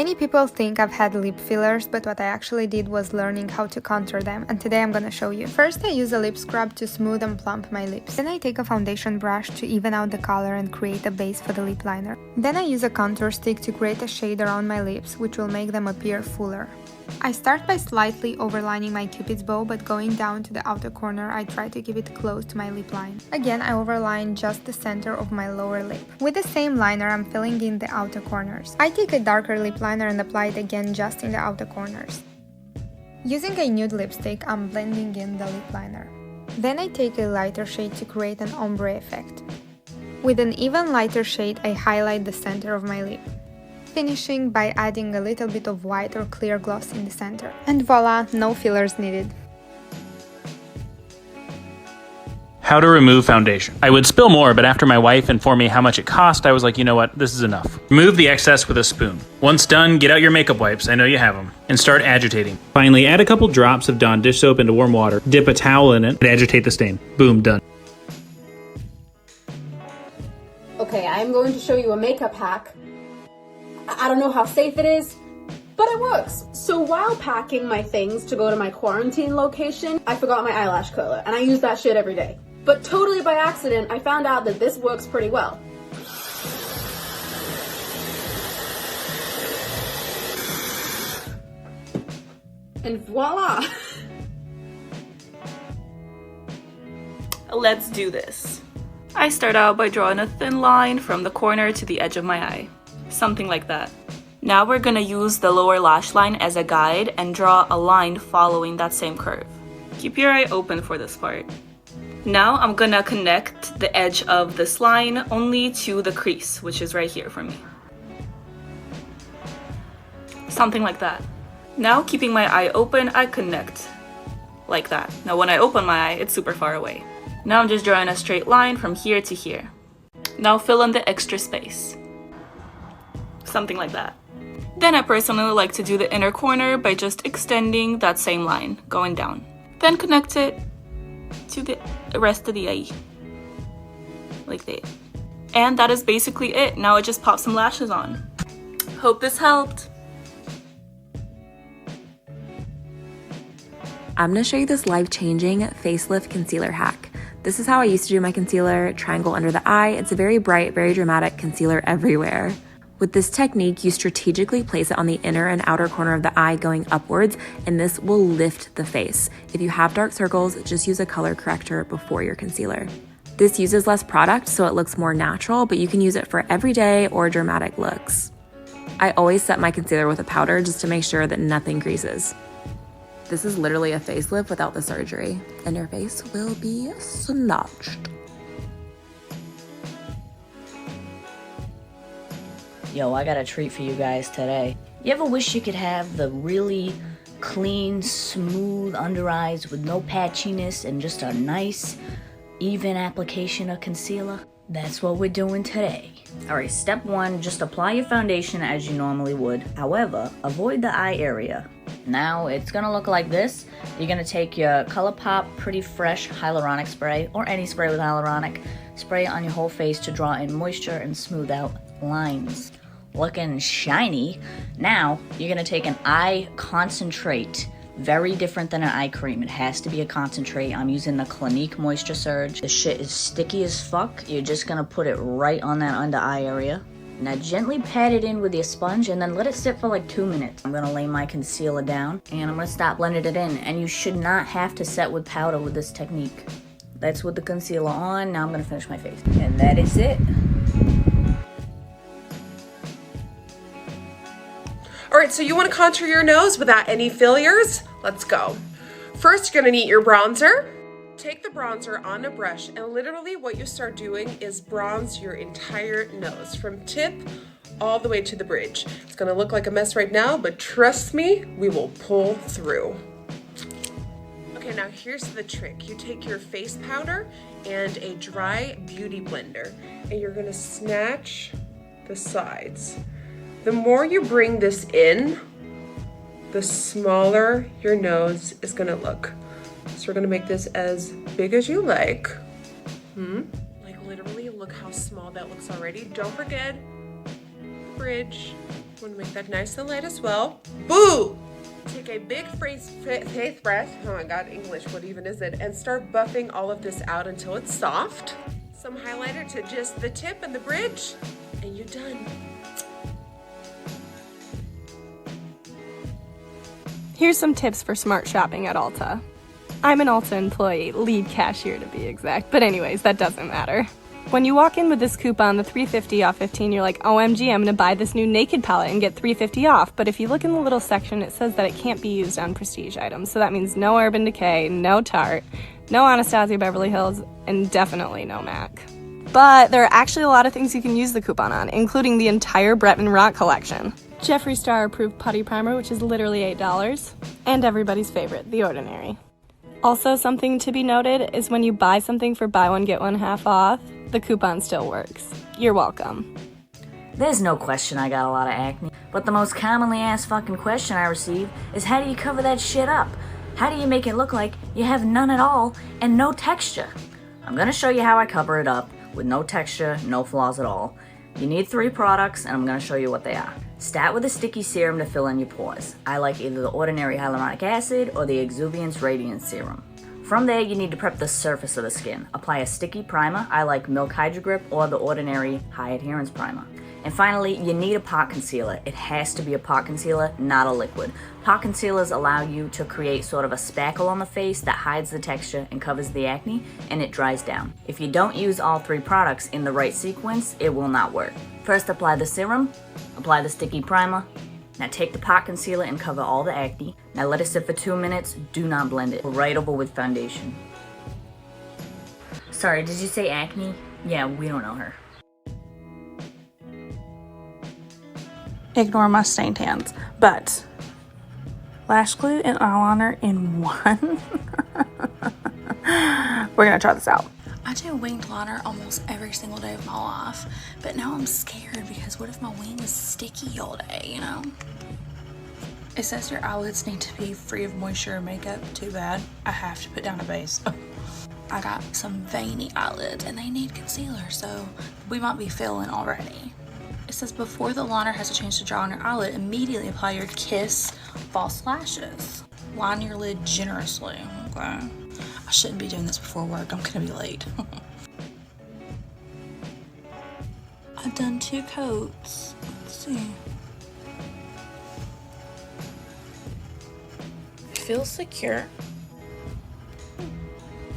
Many people think I've had lip fillers, but what I actually did was learning how to contour them, and today I'm gonna show you. First, I use a lip scrub to smooth and plump my lips. Then I take a foundation brush to even out the color and create a base for the lip liner. Then I use a contour stick to create a shade around my lips, which will make them appear fuller. I start by slightly overlining my cupid's bow, but going down to the outer corner, I try to keep it close to my lip line. Again, I overline just the center of my lower lip. With the same liner, I'm filling in the outer corners. I take a darker lip liner and apply it again just in the outer corners. Using a nude lipstick, I'm blending in the lip liner. Then I take a lighter shade to create an ombre effect. With an even lighter shade, I highlight the center of my lip, finishing by adding a little bit of white or clear gloss in the center. And voila, no fillers needed. How to remove foundation. I would spill more, but after my wife informed me how much it cost, I was like, you know what, this is enough. Remove the excess with a spoon. Once done, get out your makeup wipes, I know you have them, and start agitating. Finally, add a couple drops of Dawn dish soap into warm water, dip a towel in it, and agitate the stain. Boom, done. Okay, I'm going to show you a makeup hack. I don't know how safe it is, but it works. So while packing my things to go to my quarantine location, I forgot my eyelash curler, and I use that shit every day. But totally by accident, I found out that this works pretty well. And voila! Let's do this. I start out by drawing a thin line from the corner to the edge of my eye. Something like that. Now we're gonna use the lower lash line as a guide and draw a line following that same curve. Keep your eye open for this part. Now I'm gonna connect the edge of this line only to the crease, which is right here for me. Something like that. Now keeping my eye open, I connect like that. Now when I open my eye, it's super far away. Now I'm just drawing a straight line from here to here. Now fill in the extra space. Something like that. Then I personally like to do the inner corner by just extending that same line, going down. Then connect it to the rest of the eye. Like that. And that is basically it. Now I just pop some lashes on. Hope this helped. I'm going to show you this life-changing facelift concealer hack. This is how I used to do my concealer, triangle under the eye. It's a very bright, very dramatic concealer everywhere. With this technique, you strategically place it on the inner and outer corner of the eye going upwards, and this will lift the face. If you have dark circles, just use a color corrector before your concealer. This uses less product, so it looks more natural, but you can use it for everyday or dramatic looks. I always set my concealer with a powder just to make sure that nothing greases. This is literally a facelift without the surgery, and your face will be snatched. Yo, I got a treat for you guys today. You ever wish you could have the really clean, smooth under eyes with no patchiness and just a nice, even application of concealer? That's what we're doing today. Alright, step one, just apply your foundation as you normally would. However, avoid the eye area. Now, it's gonna look like this. You're gonna take your ColourPop Pretty Fresh Hyaluronic Spray, or any spray with hyaluronic, spray it on your whole face to draw in moisture and smooth out lines. Looking shiny. Now, you're gonna take an eye concentrate. Very different than an eye cream. It has to be a concentrate. I'm using the Clinique Moisture Surge. This shit is sticky as fuck. You're just gonna put it right on that under eye area. Now gently pat it in with your sponge and then let it sit for like 2 minutes. I'm gonna lay my concealer down and I'm gonna start blending it in. And you should not have to set with powder with this technique. That's with the concealer on. Now I'm gonna finish my face. And that is it. All right, so you want to contour your nose without any fillers? Let's go. First, you're gonna need your bronzer. Take the bronzer on a brush, and literally what you start doing is bronze your entire nose from tip all the way to the bridge. It's gonna look like a mess right now, but trust me, we will pull through. Okay, now here's the trick. You take your face powder and a dry beauty blender, and you're gonna snatch the sides. The more you bring this in, the smaller your nose is gonna look. So we're gonna make this as big as you like. Like literally, look how small that looks already. Don't forget, bridge. Want to make that nice and light as well. Boo! Take a big faith breath. Oh my god, English, what even is it? And start buffing all of this out until it's soft. Some highlighter to just the tip and the bridge, and you're done. Here's some tips for smart shopping at Ulta. I'm an Ulta employee, lead cashier to be exact, but anyways, that doesn't matter. When you walk in with this coupon, the $3.50 off 15, you're like, OMG, I'm gonna buy this new Naked palette and get $3.50 off. But if you look in the little section, it says that it can't be used on prestige items. So that means no Urban Decay, no Tarte, no Anastasia Beverly Hills, and definitely no MAC. But there are actually a lot of things you can use the coupon on, including the entire Bretman Rock collection. Jeffree Star approved putty primer, which is literally $8, and everybody's favorite, The Ordinary. Also, something to be noted is when you buy something for buy one, get one half off, the coupon still works. You're welcome. There's no question I got a lot of acne, but the most commonly asked fucking question I receive is how do you cover that shit up? How do you make it look like you have none at all and no texture? I'm gonna show you how I cover it up with no texture, no flaws at all. You need 3 products and I'm gonna show you what they are. Start with a sticky serum to fill in your pores. I like either the Ordinary Hyaluronic Acid or the Exuviance Radiance Serum. From there, you need to prep the surface of the skin. Apply a sticky primer. I like Milk Hydro Grip or the Ordinary High Adherence Primer. And finally, you need a pot concealer. It has to be a pot concealer, not a liquid. Pot concealers allow you to create sort of a spackle on the face that hides the texture and covers the acne, and it dries down. If you don't use all 3 products in the right sequence, it will not work. First, apply the serum, apply the sticky primer. Now take the pot concealer and cover all the acne. Now let it sit for 2 minutes. Do not blend it. Right over with foundation. Sorry, did you say acne? Yeah, we don't know her. Ignore my stained hands, but lash glue and eyeliner in one. We're gonna try this out. I do winged liner almost every single day of my life, but now I'm scared because what if my wing is sticky all day, you know? It says your eyelids need to be free of moisture and makeup. Too bad. I have to put down a base. I got some veiny eyelids and they need concealer, so we might be failing already. It says before the liner has a chance to dry on your eyelid, immediately apply your Kiss false lashes. Line your lid generously, okay? I shouldn't be doing this before work. I'm gonna be late. I've done 2 coats. Let's see. It feels secure.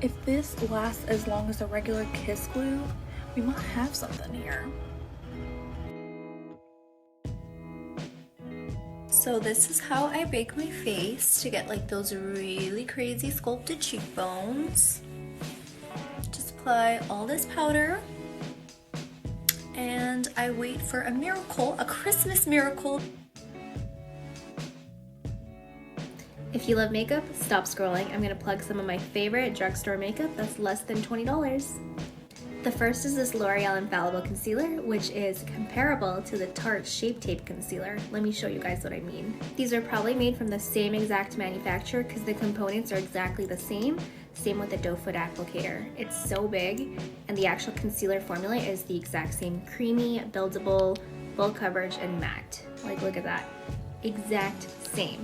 If this lasts as long as a regular Kiss glue, we might have something here. So this is how I bake my face to get like those really crazy sculpted cheekbones. Just apply all this powder and I wait for a miracle, a Christmas miracle. If you love makeup, stop scrolling. I'm gonna plug some of my favorite drugstore makeup that's less than $20. The first is this L'Oreal Infallible Concealer, which is comparable to the Tarte Shape Tape Concealer. Let me show you guys what I mean. These are probably made from the same exact manufacturer because the components are exactly the same. Same with the doe foot applicator. It's so big, and the actual concealer formula is the exact same. Creamy, buildable, full coverage, and matte. Like, look at that. Exact same.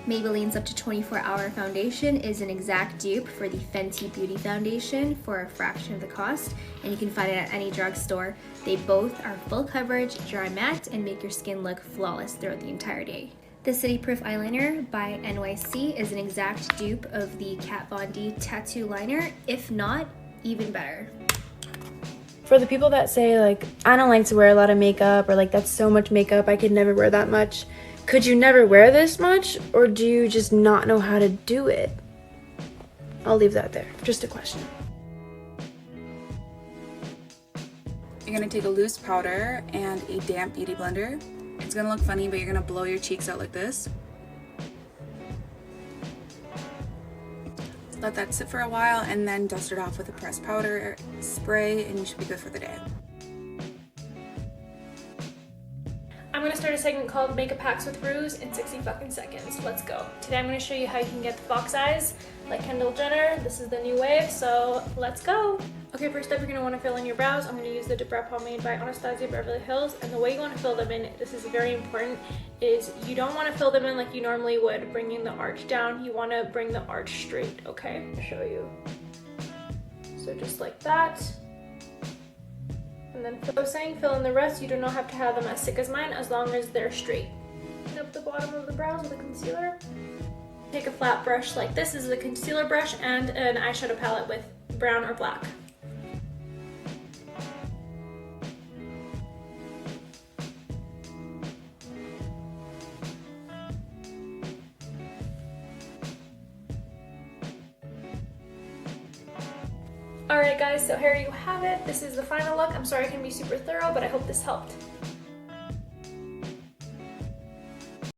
Maybelline's up to 24-hour foundation is an exact dupe for the Fenty Beauty Foundation for a fraction of the cost, and you can find it at any drugstore. They both are full coverage, dry matte, and make your skin look flawless throughout the entire day. The City Proof Eyeliner by NYC is an exact dupe of the Kat Von D Tattoo Liner, if not, even better. For the people that say, like, I don't like to wear a lot of makeup, or like, that's so much makeup, I could never wear that much. Could you never wear this much, or do you just not know how to do it? I'll leave that there. Just a question. You're gonna take a loose powder and a damp beauty blender. It's gonna look funny, but you're gonna blow your cheeks out like this. Let that sit for a while and then dust it off with a pressed powder spray and you should be good for the day. I'm going to start a segment called Makeup Hacks with Ruse in 60 fucking seconds. Let's go. Today I'm going to show you how you can get the fox eyes like Kendall Jenner. This is the new wave, so let's go. Okay, first up, you're going to want to fill in your brows. I'm going to use the Debra Pomade by Anastasia Beverly Hills. And the way you want to fill them in, this is very important, is you don't want to fill them in like you normally would, bringing the arch down. You want to bring the arch straight, okay? I'll show you. So just like that. And then I was saying, fill in the rest. You do not have to have them as thick as mine, as long as they're straight. Clean up the bottom of the brows with a concealer. Take a flat brush like this. This is a concealer brush and an eyeshadow palette with brown or black. Alright guys, so here you have it. This is the final look. I'm sorry I can be super thorough, but I hope this helped.